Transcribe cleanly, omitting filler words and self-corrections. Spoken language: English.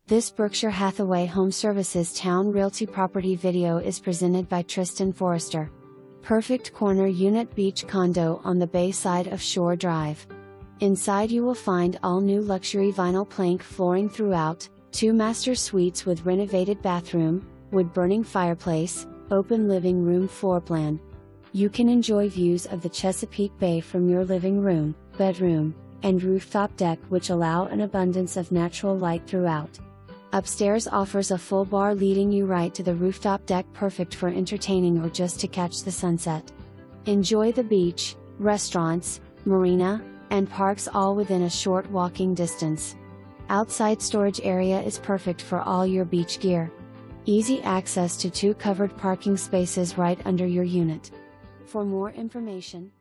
This Berkshire Hathaway HomeServices Towne Realty property video is presented by Tristan Forrester. Perfect corner unit beach condo on the bay side of Shore Drive. Inside you will find all new luxury vinyl plank flooring throughout, 2 master suites with renovated bathroom, wood-burning fireplace, open living room floor plan. You can enjoy views of the Chesapeake Bay from your living room, bedroom, and rooftop deck, which allow an abundance of natural light throughout. Upstairs offers a full bar leading you right to the rooftop deck, perfect for entertaining or just to catch the sunset. Enjoy the beach, restaurants, marina, and parks all within a short walking distance. Outside storage area is perfect for all your beach gear. Easy access to 2 covered parking spaces right under your unit. For more information,